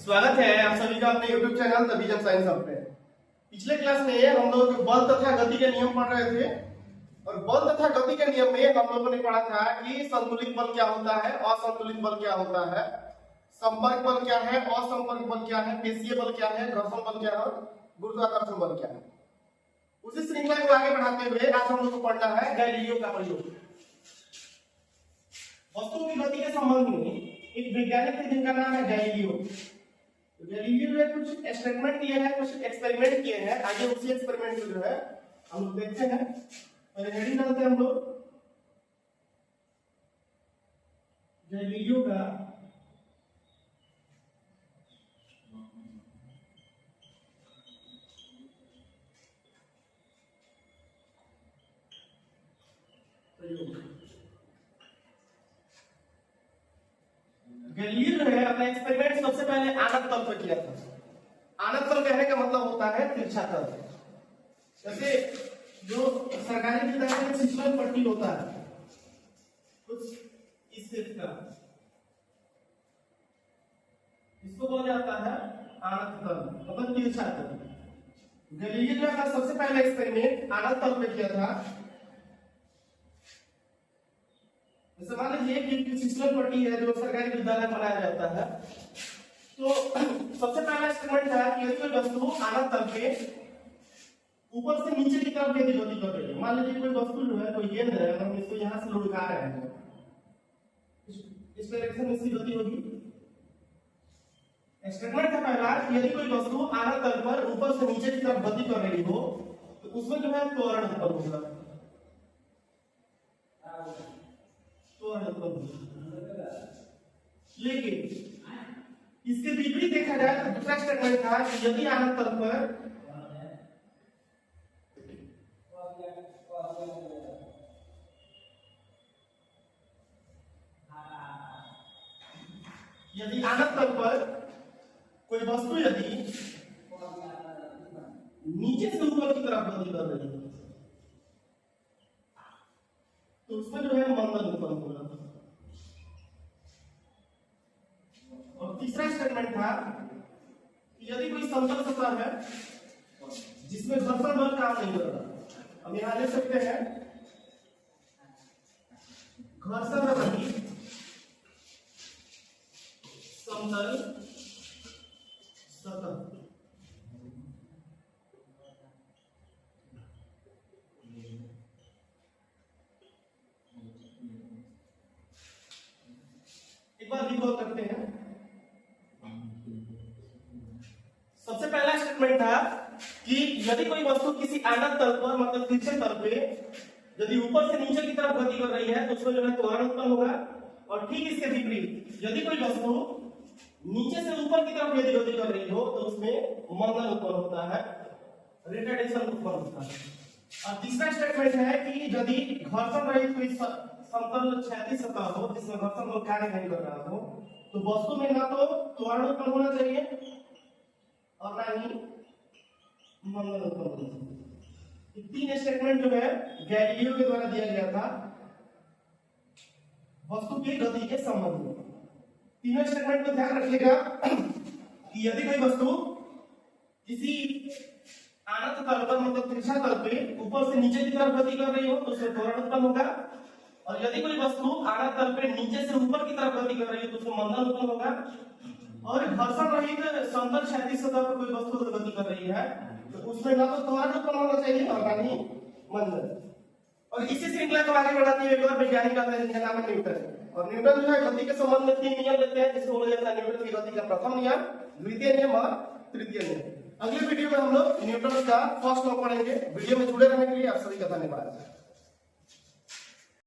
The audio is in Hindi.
स्वागत है आप सभी का अपने YouTube channel the vision science hub पे। पिछले क्लास में हम लोग बल तथा गति के नियम पढ़ रहे थे और बल तथा गति के नियम में हम लोगों ने पढ़ा था कि संतुलित बल क्या होता है, असंतुलित बल क्या होता है, संपर्क बल क्या है, असंपर्क बल क्या है, पेशीय बल क्या है, घर्षण बल क्या है और गुरुत्वाकर्षण बल क्या है। उसी श्रृंखला को आगे बढ़ाते हुए आज हम लोग को पढ़ना है गैलीलियो का प्रयोग। वस्तु की गति के संबंध में एक वैज्ञानिक थे जिनका नाम है गैलीलियो। गैलीलियो ने कुछ एक्सपेरिमेंट किए हैं, कुछ एक्सपेरिमेंट किए हैं। आगे उसी एक्सपेरिमेंट को जो है हम लोग देखते हैं। पहले हेडिंग डालते हैं हम लोग गैलीलियो का प्रयोग। गैलीलियो जो है अपना एक्सपेरिमेंट सबसे पहले आणत तल पर किया था। आणत तल कहने का मतलब होता है तिरछा तल। जैसे जो सरकारी विद्यालय में शिक्षण पट्टी होता है कुछ इस सेट का, इसको बोला जाता है आणत तल मतलब तिरछा तल। गैलीलियो ने अपना सबसे पहला एक्सपेरिमेंट आणत तल पे किया था। जैसे मान लीजिए कि शिक्षण पट्टी है जो सरकारी विद्यालय में बनाया जाता है, तो सबसे पहला एक्सपेरिमेंट था कि यदि कोई वस्तु आणत तल पे ऊपर से नीचे की तरफ यदि गति कर रही है, मान लीजिए कोई वस्तु जो है, कोई गेंद है, हम इसको यहां से लुढ़का रहे हैं, इस डायरेक्शन में इसकी गति होगी। एक्सपेरिमेंट था पहला कि यदि कोई वस्तु आणत तल पर ऊपर से नीचे की तरफ गति कर रही हो तो उसमें जो है त्वरण उत्पन्न होगा। लेकिन इसके विपरीत देखा जाए तो दूसरा स्टेटमेंट था कि यदि आणत तल पर कोई वस्तु यदि नीचे से ऊपर की तरफ गति कर रही है तो उसमें जो है मंदन उत्पन्न होगा। और तीसरा स्टेटमेंट था कि यदि कोई समतल सतह है जिसमें घर्षण बल काम नहीं कर रहा, हम यहां ले सकते हैं घर्षण रहित समतल सतह। एक बार रिकॉल करते हैं। सबसे पहला स्टेटमेंट था कि यदि कोई वस्तु किसी आणत तल पर मतलब तिरछे तल पे यदि ऊपर से नीचे की तरफ गति कर रही है तो उसमें जो है त्वरण उत्पन्न होगा। और ठीक इसके विपरीत यदि कोई वस्तु नीचे से ऊपर की तरफ यदि गति कर रही हो तो उसमें मंदन उत्पन्न होता है, रिटार्डेशन उत्पन्न होता है। और तीसरा स्टेटमेंट है कि यदि घर्षण रहित कोई समतल क्षैतिज सतह हो जिसमें घर्षण बल कार्य नहीं कर रहा हो तो वस्तु में ना तो त्वरण उत्पन्न होना चाहिए और ना ही मंदन उत्पन्न होना चाहिए। तीन स्टेटमेंट जो है गैलीलियो के द्वारा दिया गया था वस्तु की गति के संबंध में। तीनों स्टेटमेंट को ध्यान रखिएगा कि यदि कोई वस्तु किसी आणत तल पर मतलब तिरछा तल पे ऊपर से नीचे की तरफ गति कर रही हो तो उसमें त्वरण उत्पन्न होगा। और यदि कोई वस्तु आणत तल पे नीचे से ऊपर की तरफ गति कर रही है तो उसमें मंदन उत्पन्न होगा। और घर्षण रहित समतल क्षैतिज सतह पर कोई वस्तु गति कर रही है तो उसमें ना तो त्वरण उत्पन्न होना चाहिए और ना ही मंदन। और इसी श्रृंखला को आगे बढ़ाते हुए एक और वैज्ञानिक आता है जिनका नाम है न्यूटन। और न्यूटन जो है गति के संबंध में तीन नियम देते हैं जिसको बोला जाता है न्यूटन की गति का प्रथम नियम, द्वितीय नियम और तृतीय नियम। अगले वीडियो में हम लोग न्यूटन का फर्स्ट लॉ पढ़ेंगे। वीडियो में जुड़े रहने के लिए आप सभी का धन्यवाद।